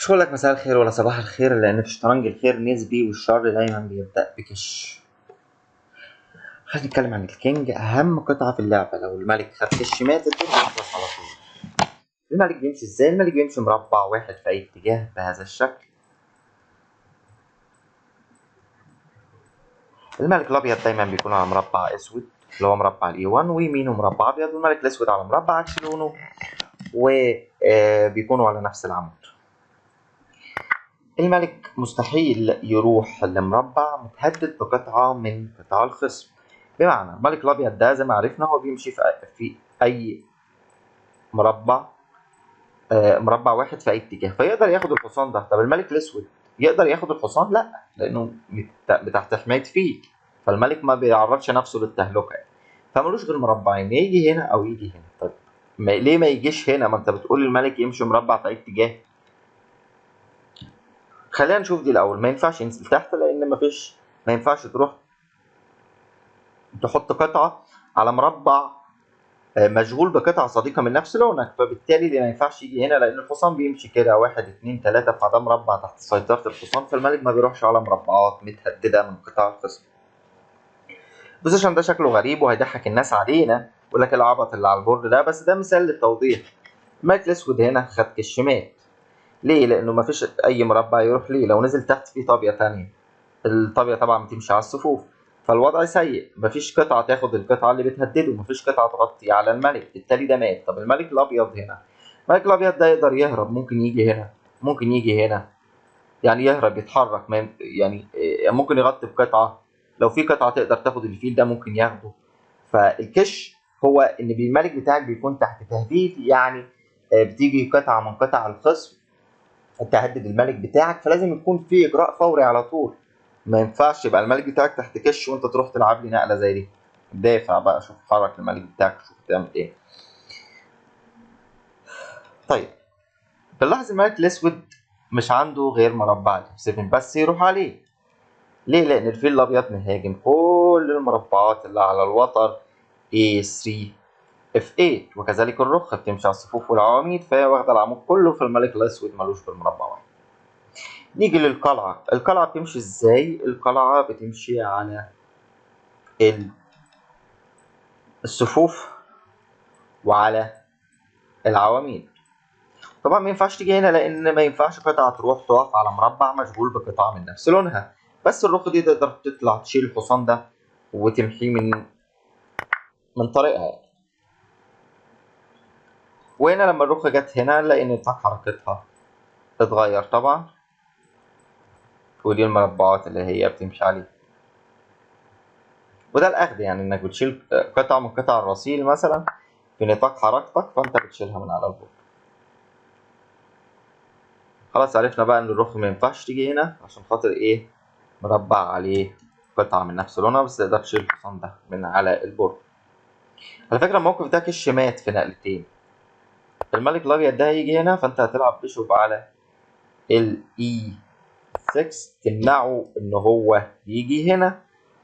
مش هقول لك مساء الخير ولا صباح الخير، لأن في الشطرنج الخير نسبي والشر دايما بيبدأ بكش. خلينا نتكلم عن الكينج، أهم قطعة في اللعبة. لو الملك خد كش مات الدور بيخلص على طول. الملك بيمشي ازاي؟ الملك بيمشي مربع واحد في أي اتجاه بهذا الشكل. الملك الأبيض دايما بيكون على مربع أسود اللي هو مربع الإي 1، ويمينه مربع أبيض، والملك الأسود على مربع عكس لونه وبيكونوا على نفس العمود. الملك مستحيل يروح لمربع متهدد بقطعة من قطع الخصم. بمعنى الملك الأبيض ده زي ما عرفنا هو بيمشي في أي مربع، مربع واحد في أي اتجاه، فيقدر ياخد الحصان ده. طب الملك الأسود يقدر ياخد الحصان؟ لأ، لأنه تحت حماية فيل، فالملك ما بيعرضش نفسه للتهلكة، فملوش غير مربعين، يجي هنا أو يجي هنا. طيب ليه ما يجيش هنا؟ ما أنت بتقول الملك يمشي مربع في أي اتجاه. خلينا نشوف دي الأول. ما ينفعش ينزل تحت، لأن ما ينفعش تروح تحط قطعة على مربع مشغول بقطعة صديقة من نفس لونك، فبالتالي ما ينفعش يجي هنا، لأن الحصان بيمشي كده 1 2 3، فده مربع تحت سيطرة الحصان، فالملك ما بيروحش على مربعات متهددة من قطع الخصم. البوزيشن ده شكله غريب وهيضحك الناس علينا، يقول لك العبط اللي على البورد ده، بس ده مثال للتوضيح. الملك الأسود هنا خد كشمات. ليه؟ لأنه مفيش أي مربع يروح ليه. لو نزل تحت في طابية تانية، الطابية طبعا بتمشي على الصفوف، فالوضع سيء. مفيش قطعة تاخد القطعة اللي بتهدده، مفيش قطعة تغطي على الملك، بالتالي ده مات. طب الملك الأبيض هنا، الملك الأبيض ده يقدر يهرب، ممكن يجي هنا، ممكن يجي هنا، يعني يهرب يتحرك، يعني ممكن يغطي بقطعة. لو في قطعة تقدر تاخد الفيل ده ممكن ياخده. فالكش هو إن الملك بتاعك بيكون تحت تهديد، يعني بتيجي قطعة من قطع الخصم تهدد الملك بتاعك، فلازم يكون في إجراء فوري على طول. ما ينفعش يبقى الملك بتاعك تحت كش وانت تروح تلعب لي نقله زي دي. دافع بقى، شوف حرك الملك بتاعك، شوف تعمل ايه. طيب بنلاحظ الملك الاسود مش عنده غير مربع F7 بس يروح عليه. ليه؟ لان الفيل الابيض مهاجم كل المربعات اللي على الوتر A3 F8، وكذلك الرخ بتمشي على الصفوف والعواميد، فهي واخده العمود كله، فالملك الاسود ملوش غير مربع واحد. نيجي للقلعه. القلعه بتمشي ازاي؟ القلعه بتمشي على الصفوف وعلى العواميد. طبعا ما ينفعش تيجي هنا، لان ما ينفعش قطعه تروح تقف على مربع مشغول بقطعه من نفس لونها، بس الرخ دي تقدر تطلع تشيل الحصان ده وتمحيه من طريقها يعني. وهنا لما الرخ جت هنا نلاقي ان نطاق حركتها اتغير طبعا، ودي المربعات اللي هي بتمشي عليها. وده الاخذ، يعني انك بتشيل قطعه من قطع الرصيل مثلا في نطاق حركتك، فانت بتشيلها من على البورد. خلاص عرفنا بقى ان الرخ ما ينفعش تيجي هنا عشان خاطر ايه؟ مربع عليه قطعة من نفس لونها، بس تقدر تشيل الحصان ده من على البورد. على فكرة الموقف ده كش مات في نقلتين. الملك الابيض ده هيجي هنا، فانت هتلعب بيشوب على الاي 6 تمنعه ان هو يجي هنا،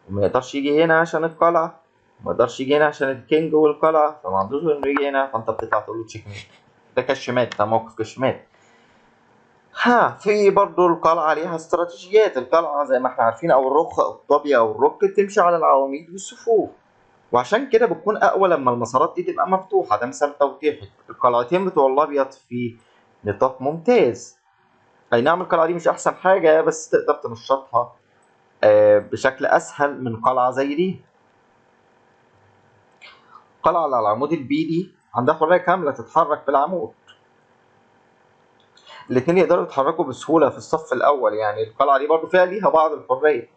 وما يقدرش يجي هنا عشان القلعة، وما يقدرش يجي هنا عشان الكينج والقلعة، فما عندوش غير انه يجي هنا، فانت بتطلع تقول له تشيك ميت. ده كش مات، ده موقف كش مات. في برضو القلعة ليها استراتيجيات. القلعة زي ما احنا عارفين، او الرخ او الطابية او الرك بتمشي على العواميد والصفوف، وعشان كده بتكون اقوى لما المسارات دي تبقى مفتوحة. ده مثال توضيحي. القلعتين بتوع الابيض في نطاق ممتاز. اي نعم القلعة دي مش احسن حاجة، بس تقدر تنشطها بشكل اسهل من قلعة زي دي. قلعة على العمود البيدي عندها حرية كاملة تتحرك في العمود، الاتنين يقدروا يتحركوا بسهولة في الصف الأول، يعني القلعة دي برضو فيها ليها بعض الحرية.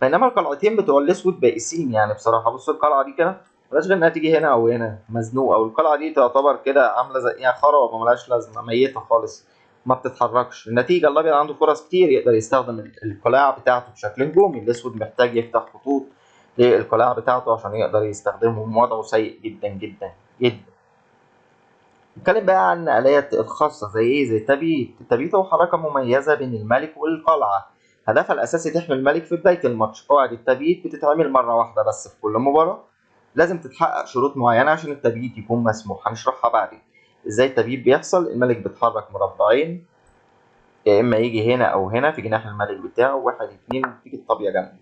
بينما القلعتين بتوع الأسود بائسين، يعني بصراحة. بصوا القلعة دي كده ملهاش غير إنها تيجي هنا أو هنا مزنوقة، والقلعة دي تعتبر كده عاملة زي يعني خرابة ملهاش لازمة، ميتة خالص ما بتتحركش. النتيجة الأبيض عنده فرص كتير يقدر يستخدم القلاع بتاعته بشكل هجومي، الأسود محتاج يفتح خطوط للقلاع بتاعته عشان يقدر يستخدمهم، وضعه سيء جدا جدا جدا. نتكلم بقى عن الآلات الخاصة زي إيه؟ زي التبييت. التبييت هو حركة مميزة بين الملك والقلعة، هدفها الأساسي تحمي الملك في بداية الماتش. قواعد التبييت بتتعمل مرة واحدة بس في كل مباراة، لازم تتحقق شروط معينة عشان التبييت يكون مسموح، هنشرحها بعدين. إزاي التبييت بيحصل؟ الملك بيتحرك مربعين يا اما يجي هنا او هنا في جناح الملك بتاعه، 1 2 وتيجي الطابية جنبه.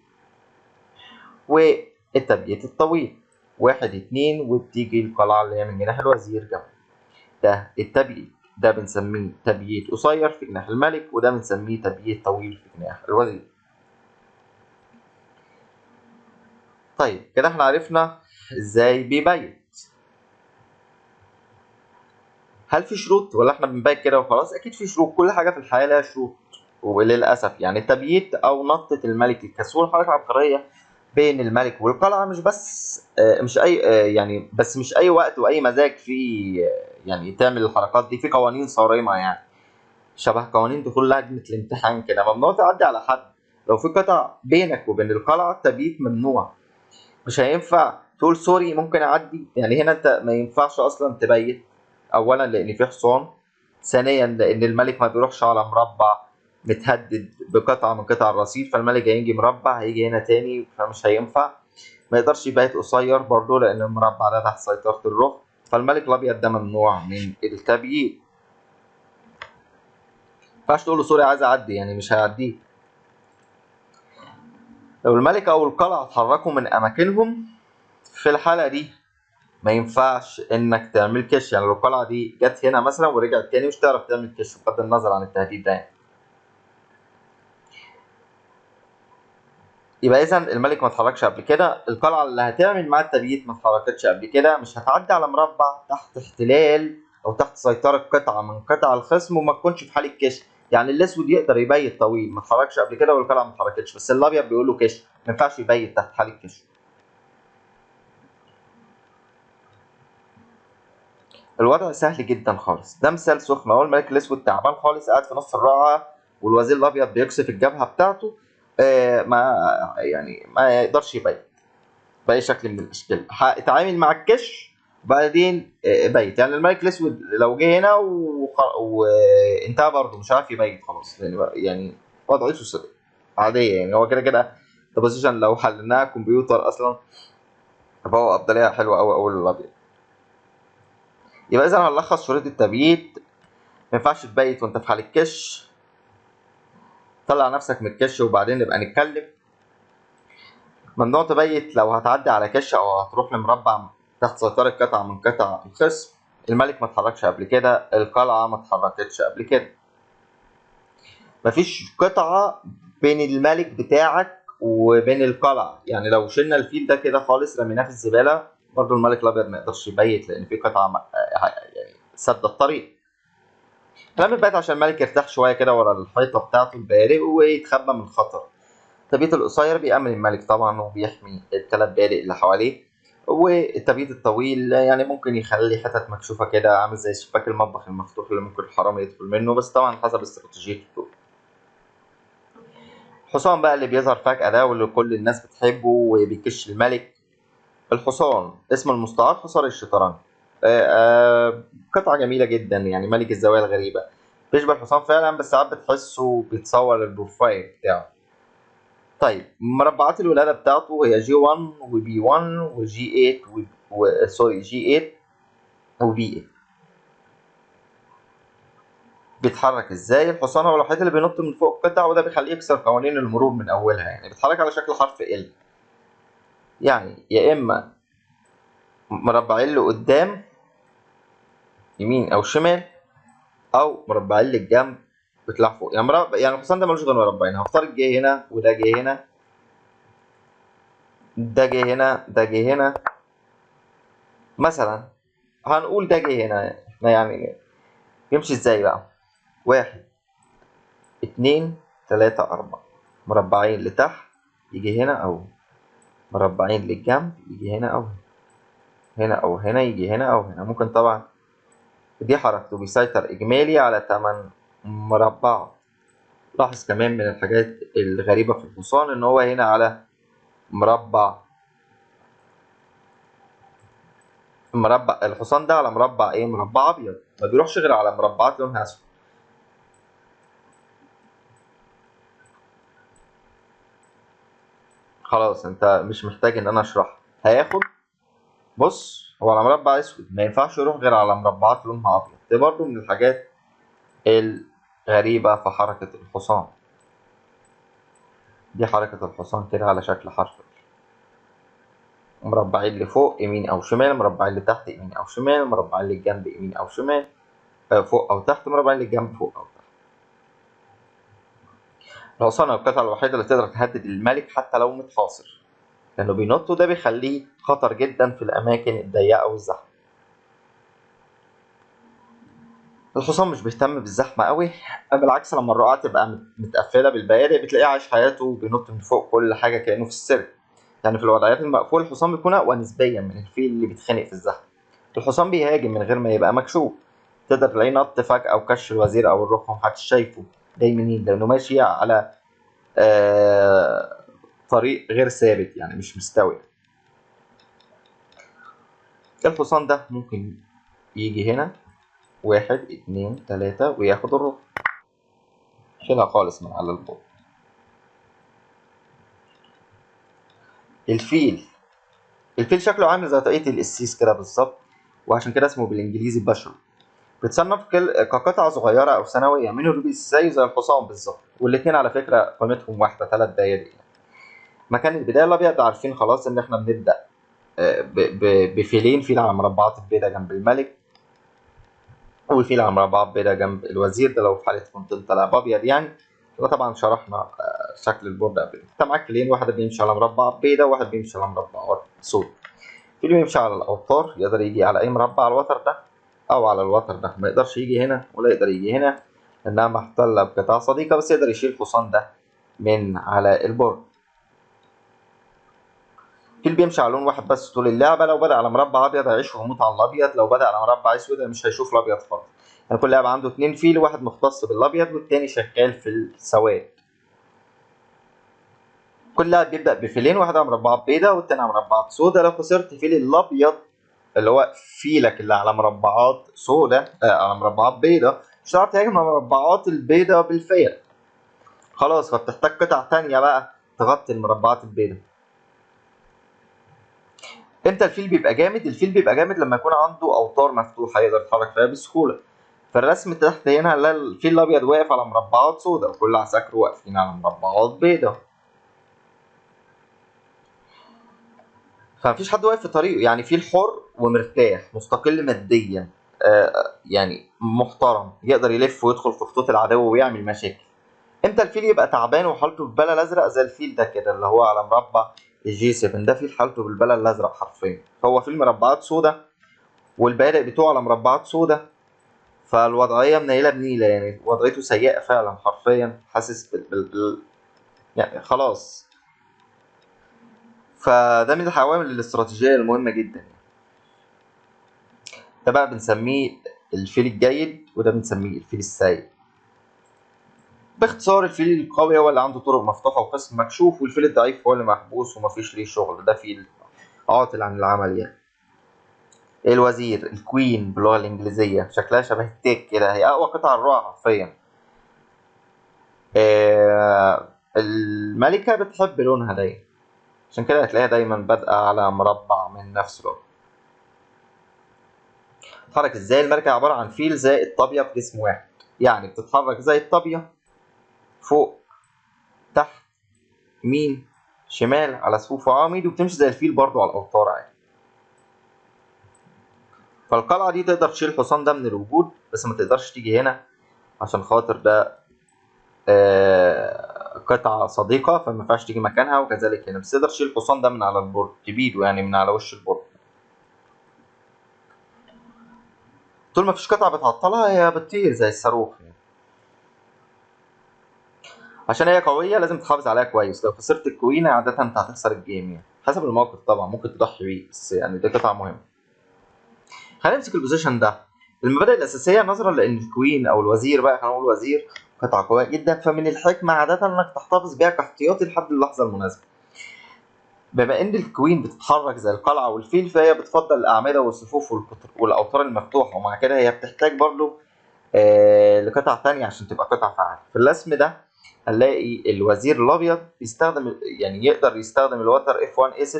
والتبييت الطويل 1 2 وبتيجي القلعة اللي هي من جناح الوزير جنبه. ده التبييت، ده بنسميه تبييت قصير في جناح الملك، وده بنسميه تبييت طويل في جناح الوزير. طيب كده احنا عرفنا ازاي بيبيت. هل في شروط ولا احنا بنبيت كده وخلاص؟ اكيد في شروط، كل حاجه في الحياه لها شروط. وللاسف يعني التبييت او نطة الملك الكسول حركه عبقريه بين الملك والقلعه، مش بس مش اي يعني بس مش اي وقت واي مزاج في يعني تعمل الحركات دي، في قوانين صارمه يعني شبه قوانين دخول لجنه الامتحان كده، ممنوع تعدي على حد. لو في قطع بينك وبين القلعه التبييت ممنوع، مش هينفع تقول سوري ممكن اعدي. يعني هنا انت ما ينفعش اصلا تبيت، اولا لان في حصان، ثانيا لان الملك ما بيروحش على مربع متهدد بقطعه من قطع الرصيف، فالملك هيجي مربع هيجي هنا تاني فمش هينفع. ما يقدرش يبيت قصير برضه لان المربع ده تحت سيطره الركن، فالملك الابيض ده ممنوع من التبييت. ما ينفعش تقول له سوري عايز اعدي، يعني مش هيعديه. لو الملك او القلعه اتحركوا من اماكنهم في الحاله دي ما ينفعش انك تعمل كش. يعني لو القلعه دي جت هنا مثلا ورجعت تاني مش تعرف تعمل كش بغض النظر عن التهديد ده يعني. يبقى اذا الملك ما اتحركش قبل كده، القلعه اللي هتعمل معاه التبييت ما اتحركتش قبل كده، مش هتعدي على مربع تحت احتلال او تحت سيطره قطعه من قطع الخصم وما تكونش في حاله كش. يعني الاسود يقدر يبيت طويل ما اتحركش قبل كده والقلعه ما اتحركتش، بس الابيض بيقول له كش، ما ينفعش يبيت تحت حاله كش. الوضع سهل جدا خالص، ده مثال سخن اهو. الملك الاسود تعبان خالص قاعد في نص الرقعه والوزير الابيض بيقصف الجبهه بتاعته، ما يقدرش يبيت باي شكل من الاشكال. اتعامل مع الكش وبعدين بيت. يعني الملك الاسود لو جه هنا وانتهى برضه مش عارف يبيت خلاص، يعني وضعيته عاديه. يعني هو كده كده البوزيشن لو حللناها كمبيوتر اصلا فهو افضليه حلوه قوي قوي للابيض. يبقى اذا هنلخص شروط التبييت: ما ينفعش تبيت وانت في حال الكش، طلع نفسك من الكش وبعدين نبقى نتكلم. ممنوع تبيت لو هتعدي على كش او هتروح لمربع تحت سيطرة قطعة من قطع الخصم. الملك ما اتحركش قبل كده، القلعة ما اتحركتش قبل كده. مفيش قطعة بين الملك بتاعك وبين القلعة، يعني لو شلنا الفيل ده كده خالص رميناه في الزبالة برضه الملك الابيض ما يقدرش يبيت لان في قطعة يعني سد الطريق. احنا بنبيت عشان الملك يرتاح شويه كده ورا الحيطه بتاعته البارق ويتخبى من الخطر. التبييت القصير بيأمن الملك طبعا وبيحمي الثلاث بارق اللي حواليه، والتبييت الطويل يعني ممكن يخلي حتت مكشوفه كده عامل زي شباك المطبخ المفتوح اللي ممكن الحرامي يدخل منه، بس طبعا حسب استراتيجيته. الحصان بقى اللي بيظهر فجأة ده واللي كل الناس بتحبه وبيكش الملك. الحصان اسم المستعار حصان الشطرنج. قطعة جميلة جدا، يعني ملك الزوايا الغريبة. بيشبه الحصان فعلا بس ساعات بتحسه بيتصور البروفايل بتاعه. طيب مربعات الولادة بتاعته هي جي 1 وبي 1 وجي 8 سوري جي 8 وبي 8. بيتحرك ازاي؟ الحصان هو الوحيد اللي بينط من فوق القطع وده بيخليه يكسر قوانين المرور من اولها. يعني بيتحرك على شكل حرف ال، يعني يا اما مربعين لقدام يمين او شمال او مربعين للجنب بيطلع فوق. يعني يعني الحصان ده ملوش غير مربعين، هفترض جه هنا وده جه هنا، ده جه هنا ده جه هنا مثلا، هنقول ده جه هنا. يعني يمشي ازاي بقى؟ 1 2 3 4 مربعين لتحت يجي هنا او مربعين للجنب يجي هنا او هنا او هنا يجي هنا او هنا. ممكن طبعا دي حركته بيسيطر اجمالي على 8 مربعات. لاحظ كمان من الحاجات الغريبة في الحصان ان هو هنا على مربع الحصان ده على مربع ايه؟ مربع ابيض، ما بيروحش غير على مربعات لونها اسود. خلاص انت مش محتاج ان انا اشرح، هياخد. بص هو على مربع اسود ما ينفعش يروح غير على مربعات لونها ابيض. دي برضو من الحاجات غريبة في حركة الحصان. دي حركة الحصان كده على شكل حرف، مربعين اللي فوق يمين أو شمال، مربعين اللي تحت يمين أو شمال، مربعين اللي الجنب يمين أو شمال، فوق أو تحت، مربعين اللي الجنب فوق أو تحت. الحصان القطعة الوحيدة اللي تقدر تهدد الملك حتى لو متحاصر، لأنه بينط وده بيخليه خطر جدا في الأماكن الضيقة والزحمة. الحصان مش بيهتم بالزحمة قوي، بالعكس لما الرقعة تبقى متقفلة بالبيادق بتلاقيه عايش حياته وبينط من فوق كل حاجة كأنه في السرب. يعني في الوضعيات المقفولة الحصان بيكون أقوى نسبيا من الفيل اللي بيتخنق في الزحمة. الحصان بيهاجم من غير ما يبقى مكشوف، تقدر تلاقيه نط فجأة وكش الوزير أو الرخم محدش شايفه. جاي منين؟ لأنه ماشي على طريق غير ثابت، يعني مش مستوي. الحصان ده ممكن يجي هنا 1 2 3 وياخد الرخم، شيلها خالص من على البورد. الفيل شكله عامل زي طاقية القسيس كده بالظبط، وعشان كده اسمه بالانجليزي باشر. بتصنف كقطعة صغيرة أو ثانوية من الروبيس زي الحصان بالظبط، والاتنين على فكرة قيمتهم واحدة 3 دقايق. مكان البداية الأبيض عارفين خلاص إن إحنا بنبدأ بفيلين، فيل على مربعات البيضاء جنب الملك، وفيل على مربعات بيضاء جنب الوزير، ده لو في حالة كنت طلع أبيض يعني. وطبعا شرحنا شكل البورد قبل. أنت معاك فيلين، واحد بيمشي على مربع بيضاء وواحد بيمشي على مربعات سود. فيل بيمشي على الأوتار، يقدر يجي على أي مربع على الوتر ده أو على الوتر ده، ما يقدرش يجي هنا ولا يقدر يجي هنا لأنها محتلة بقطع صديقة، بس يقدر يشيل الحصان ده من على البورد. فيل بيمشي على لون واحد بس طول اللعبة، لو بدأ على مربع أبيض هيعيش ويموت على الأبيض، لو بدأ على مربع أسود مش هيشوف الأبيض خالص. يعني كل لعبة عنده 2 فيل، واحد مختص بالأبيض والتاني شغال في السواد. كل لاعب بيبدأ بفيلين، واحد على مربعات بيضاء والتاني على مربعات سودا. لو خسرت فيل الأبيض اللي هو فيلك اللي على مربعات سودا على مربعات بيضاء، مش هتعرف تهاجم على مربعات البيضاء بالفيل خلاص، فبتحتاج قطع تانية بقى تغطي المربعات البيضاء. امتى الفيل بيبقى جامد؟ الفيل بيبقى جامد لما يكون عنده اوتار مفتوحه يقدر يتحرك فيها بسهوله. فالرسم تحت هنا هنلاقي الفيل الابيض واقف على مربعات سوداء وكل عساكره واقفين على مربعات بيضاء، فمفيش حد واقف في طريقه. يعني فيل حر ومرتاح مستقل ماديا، يعني محترم، يقدر يلف ويدخل في خطوط العدو ويعمل مشاكل. امتى الفيل يبقى تعبان وحالته بالبلل الازرق؟ زي الفيل ده كده اللي هو على مربع الجي 7 ده، فيل حالته بالبلل الازرق حرفيا. هو فيل مربعات سوداء والبارق بتوعه على مربعات سوداء، فالوضعية منيلة بنيلة، يعني وضعيته سيئة فعلا حرفيا، حاسس يعني خلاص. فده من العوامل الاستراتيجية المهمة جدا. ده بقى بنسميه الفيل الجيد، وده بنسميه الفيل السيء. باختصار الفيل القوي هو اللي عنده طرق مفتوحة وخصم مكشوف، والفيل الضعيف هو اللي محبوس ومفيش ليه شغل، ده فيل عاطل عن العمل يعني. الوزير الكوين باللغة الإنجليزية شكلها شبه التيك كده، هي أقوى قطع الرقعة حرفيا. الملكة بتحب لونها دايما، عشان كده هتلاقيها دايما بادئة على مربع من نفس اللون. بتتحرك ازاي؟ الملكة عبارة عن فيل زائد طابية في جسم واحد، يعني بتتحرك زي الطابية فوق تحت يمين شمال على صفوف وعواميد، وبتمشي زي الفيل برضو على الأوتار عادي. فالقلعة دي تقدر تشيل الحصان ده من الوجود، بس ما تقدرش تيجي هنا عشان خاطر ده قطعة صديقة فما ينفعش تيجي مكانها، وكذلك هنا بس تقدر تشيل الحصان ده من على البورد، تبيده يعني من على وش البورد. طول ما فيش قطعة بتعطلها هي بتطير زي الصاروخ يعني. عشان هي قوية لازم تحافظ عليها كويس، لو خسرت الكوينة عادة انت هتخسر الجيم يعني، حسب الموقف طبعا ممكن تضحي بيه، بس يعني دي قطعة مهمة. خلينا نمسك البوزيشن ده. المبادئ الأساسية نظرا لأن الكوين أو الوزير بقى، خلينا نقول وزير، قطعة قوية جدا، فمن الحكمة عادة إنك تحتفظ بيها كاحتياطي لحد اللحظة المناسبة. بما إن الكوين بتتحرك زي القلعة والفيل، فهي بتفضل الأعمدة والصفوف والأوتار المفتوحة، ومع كده هي بتحتاج برضو لقطع تانية عشان تبقى قطع فعالة. في الرسم ده هنلاقي الوزير الأبيض بيستخدم، يعني يقدر يستخدم الوتر F1 A6،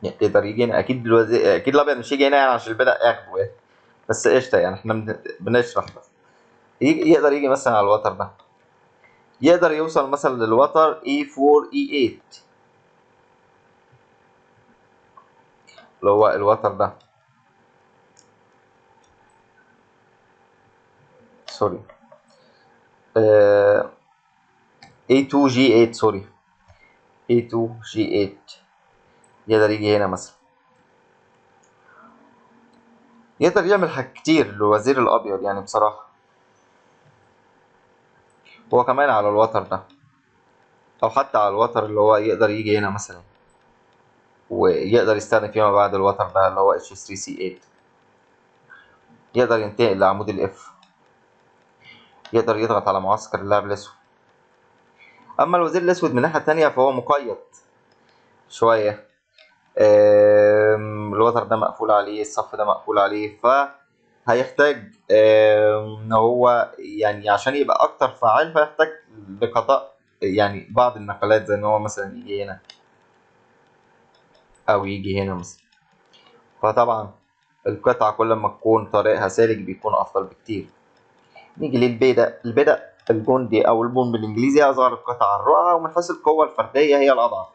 يعني يقدر يجي هنا. أكيد الوزير، أكيد الأبيض مش هيجي هنا يعني عشان البدأ ياخده يعني، بس قشطة يعني إحنا بنشرح بس. يقدر يجي مثلا على الوتر ده، يقدر يوصل مثلا للوتر E4 E8 اللي هو الوتر ده، سوري A2 G8 سوري A2 G8 يقدر يجي هنا مثلا. يقدر يعمل حاجات كتير للوزير الابيض يعني بصراحة، هو كمان على الوتر ده، او حتى على الوتر اللي هو يقدر يجي هنا مثلا، ويقدر يستخدم فيما بعد الوتر ده اللي هو H3C8. يقدر ينتقل لعمود الاف، يقدر يضغط على معسكر اللاعب الاسود. اما الوزير الاسود من الناحية التانية فهو مقيد شوية، الوتر ده مقفول عليه، الصف ده مقفول عليه، فهيحتاج ان هو يعني عشان يبقى اكتر فعال فيحتاج لقضاء يعني بعض النقلات، زي ان هو مثلا يجي هنا او يجي هنا مثلا. فطبعا القطعة كل ما تكون طريقها سالك بيكون افضل بكتير. نيجي للبيدق. البيدق الجندي او البون بالانجليزي اصغر القطع الرقعة، ومن حيث القوة الفردية هي الاضعف،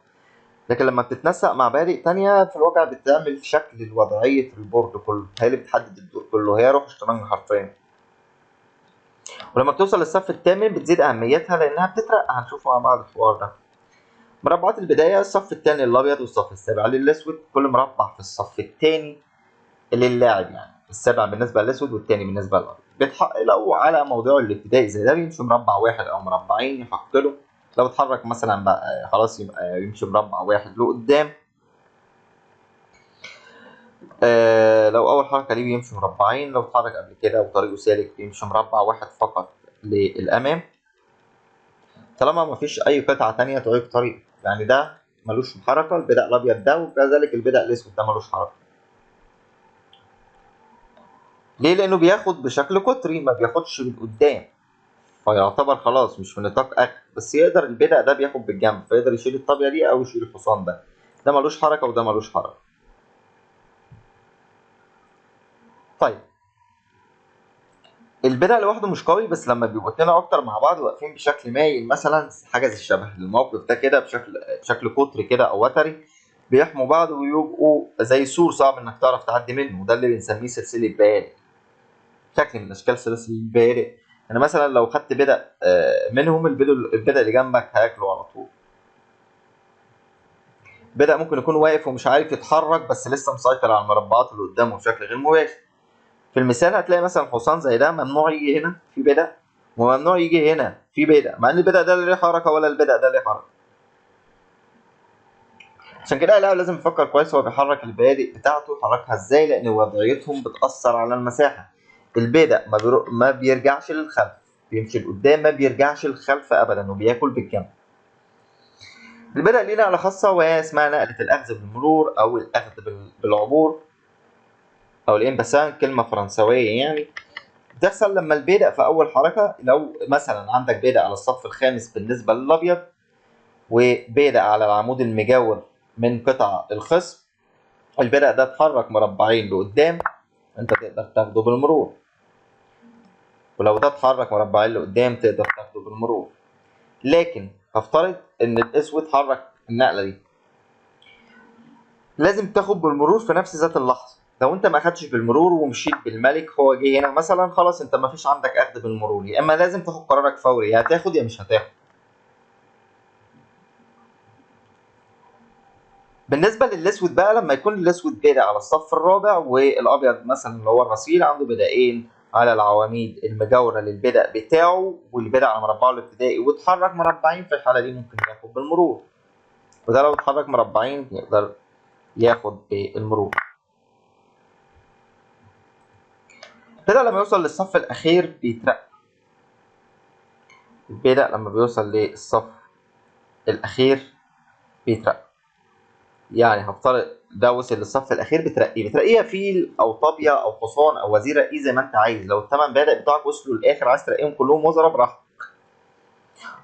لكن لما بتتنسق مع بارق تانية في الواقع بتعمل شكل وضعية البورد كله، هي اللي بتحدد الدور كله، هي روح الشطرنج حرفيا. ولما بتوصل للصف الثامن بتزيد أهميتها لأنها بتترقى، هنشوف مع بعض الحوار ده. مربعات البداية الصف الثاني للأبيض والصف السابع للأسود، كل مربع في الصف الثاني للاعب يعني السابع بالنسبة للأسود والثاني بالنسبة للأبيض بيتحقق. لو على موضوعه الابتدائي زي ده بيمشي مربع واحد أو مربعين يحق له، لو اتحرك مثلا بقى خلاص يبقى يمشي مربع واحد لقدام. لو اول حركه ليه بيمشي مربعين، لو اتحرك قبل كده وطريقه سالك بيمشي مربع واحد فقط للامام، طالما مفيش اي قطعه تانية تعيق طريقه. يعني ده ملوش حركه البدأ الابيض ده، وكذلك البدأ الاسود ده ملوش حركه. ليه؟ لانه بياخد بشكل قطري ما بياخدش من قدام، فيعتبر خلاص مش في نطاق اخر، بس يقدر البدأ ده بياخد بالجنب، فيقدر يشيل الطابيه دي او يشيل الحصان ده. ده ملوش حركه وده ملوش حركه. طيب البدع لوحده مش قوي، بس لما بيبقوا اتنين اكتر مع بعض واقفين بشكل مايل مثلا، حاجه زي الشبه الموقف ده كده، بشكل قطري كده او وتري، بيحموا بعض ويبقوا زي سور صعب انك تعرف تعدي منه، وده اللي بنسميه سلسله بارق، شكل من اشكال سلاسل البارق. يعني مثلا لو خدت بدأ منهم، البدأ اللي جنبك هياكله على طول. بدأ ممكن يكون واقف ومش عارف يتحرك، بس لسه مسيطر على المربعات اللي قدامه بشكل غير مباشر. في المثال هتلاقي مثلا حصان زي ده ممنوع يجي هنا في بدأ، وممنوع يجي هنا في بدأ، مع ان البدأ ده ليه حركه ولا البدأ ده ليه حركه. عشان كده اللاعب لازم يفكر كويس هو بيحرك البادئ بتاعته يحركها ازاي، لان وضعيتهم بتأثر على المساحه. البدأ ما بيرجعش للخلف، بيمشي لقدام، ما بيرجعش للخلف ابدا، وبياكل بالجنب. البدأ ليه نقله خاصه وهي اسمها نقله الاخذ بالمرور او الاخذ بالعبور، او الامباسان، كلمه فرنسويه يعني. بتحصل لما البيدق في اول حركه، لو مثلا عندك بيدق على الصف الخامس بالنسبه للابيض، وبيدق على العمود المجاور من قطع الخصم، البيدق ده اتحرك مربعين لقدام انت تقدر تاخده بالمرور، ولو ده اتحرك مربعين لقدام تقدر تاخده بالمرور. لكن هفترض ان الاسود حرك النقله دي، لازم تاخد بالمرور في نفس ذات اللحظه. لو انت ما اخدتش بالمرور ومشيت بالملك، هو جه هنا مثلا، خلاص انت ما فيش عندك اخد بالمرور، يا اما لازم تاخد قرارك فوري، يا هتاخد يا مش هتاخد. بالنسبه للاسود بقى، لما يكون الاسود بادئ على الصف الرابع، والابيض مثلا اللي هو الرصيل عنده بدائين على العواميد المجاوره للبدأ بتاعه، والبدأ على مربعه الابتدائي واتحرك مربعين، في الحاله دي ممكن ياخد بالمرور، وده لو اتحرك مربعين يقدر ياخد بالمرور. البدأ لما يوصل للصف الاخير بيترقى. البدأ لما بيوصل للصف الاخير بيترقى، يعني هفترض ده وصل للصف الاخير بترقيه فيل او طابيه او حصان او وزير، رقيه زي ما انت عايز. لو الثمان بادئ بتوعك وصلوا للاخر عايز ترقيهم كلهم وزراء براحتك.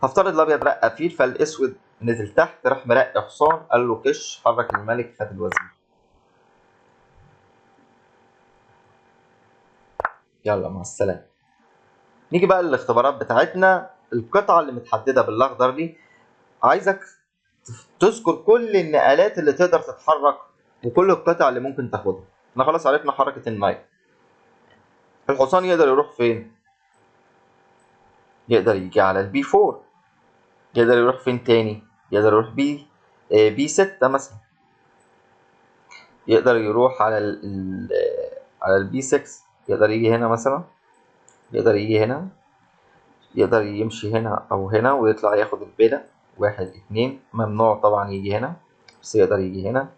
هفترض الابيض رقى فيل، فالاسود نزل تحت راح مرقي حصان، قال له كش، حرك الملك، خد الوزير. يلا مع السلامه. نيجي بقى للاختبارات بتاعتنا. القطعة اللي متحددة بالاخضر دي عايزك تذكر كل النقلات اللي تقدر تتحرك وكل القطع اللي ممكن تاخدها. احنا خلاص عرفنا حركة النايل. الحصان يقدر يروح فين؟ يقدر يجي على البي 4. يقدر يروح فين تاني؟ يقدر يروح بي 6 مثلا. يقدر يروح على على البي 6. يقدر يجي هنا مثلا. يقدر يجي هنا. يقدر يمشي هنا او هنا ويطلع ياخد البيدة 1 2. ممنوع طبعا يجي هنا، بس يقدر يجي هنا.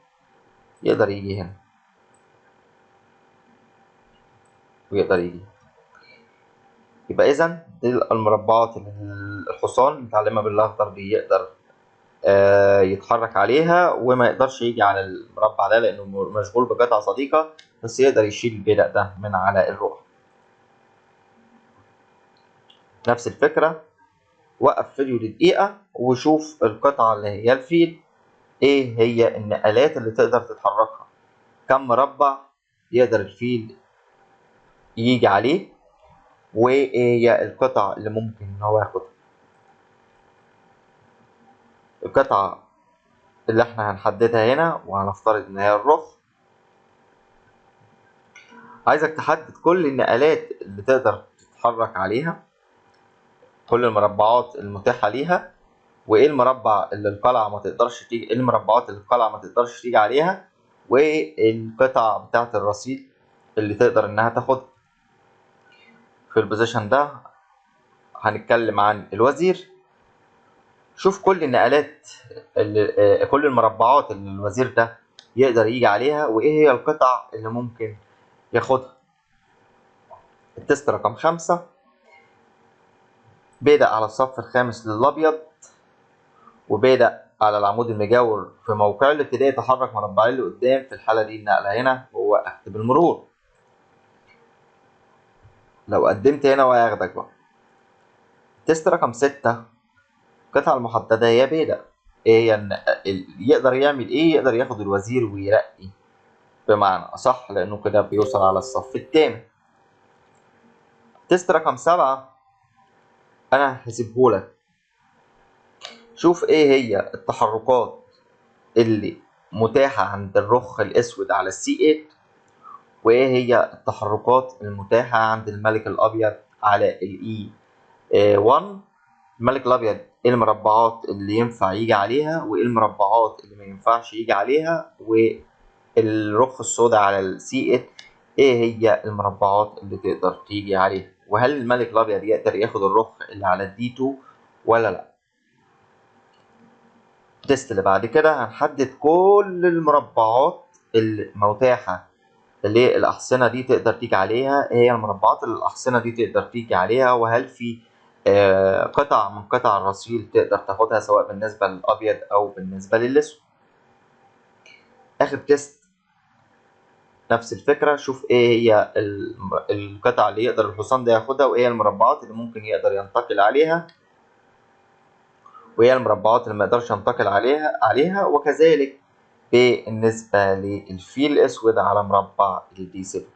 يقدر يجي هنا ويقدر يجي. يبقى اذا دي المربعات اللي الحصان متعلمة بالاخضر دي يقدر يتحرك عليها، وما يقدرش يجي على المربع ده لانه مشغول بقطع صديقة، بس يقدر يشيل البيدق ده من على الرؤى. نفس الفكرة. وقف فيديو لدقيقة وشوف القطعة اللي هي الفيل ايه هي النقلات اللي تقدر تتحركها، كم مربع يقدر الفيل يجي عليه، وايه هي القطع اللي ممكن ان هو ياخدها. القطعة اللي احنا هنحددها هنا وهنفترض ان هي الرخ، عايزك تحدد كل النقلات اللي تقدر تتحرك عليها، كل المربعات المتاحة ليها، وايه المربع اللي القلعة ما تقدرش تيجي، ايه المربعات اللي القلعة ما تقدرش تيجي عليها، والقطع بتاعة الرصيد اللي تقدر انها تاخدها. في البوزيشن ده هنتكلم عن الوزير. شوف كل النقلات كل المربعات اللي الوزير ده يقدر يجي عليها، وايه هي القطع اللي ممكن ياخدها. التست رقم 5 بيدق على الصف الخامس للابيض، وبيدق على العمود المجاور في موقعه الابتدائي يتحرك مربعين لقدام. في الحالة دي النقلة هنا هو اكتب المرور. لو قدمت هنا وهياخدك بقى. تست رقم 6 القطعة المحددة هي بيدق. ايه هي يقدر يعمل ايه؟ يقدر ياخد الوزير ويرقي بمعنى أصح، لأنه كده بيوصل على الصف الثامن. تست رقم 7 أنا هسيبهولك. شوف إيه هي التحركات اللي متاحة عند الرخ الأسود على السي 8، وإيه هي التحركات المتاحة عند الملك الأبيض على الإي 1. الملك الأبيض إيه المربعات اللي ينفع يجي عليها، وإيه المربعات اللي ما ينفعش يجي عليها، والرخ السوداء على السي 8 ايه هي المربعات اللي تقدر تيجي عليها، وهل الملك الابيض يقدر ياخد الرخ اللي على الدي 2 ولا لا. التست اللي بعد كده هنحدد كل المربعات المتاحة اللي الأحصنة دي تقدر تيجي عليها. ايه هي المربعات اللي الأحصنة دي تقدر تيجي عليها، وهل في قطع من قطع الرصيل تقدر تاخدها سواء بالنسبة للأبيض أو بالنسبة للأسود. آخر تست نفس الفكرة. شوف ايه هي القطع اللي يقدر الحصان ده ياخدها، وايه هي المربعات اللي ممكن يقدر ينتقل عليها، وايه المربعات اللي ما يقدرش ينتقل عليها. وكذلك بالنسبة للفيل الأسود على مربع الدي 7.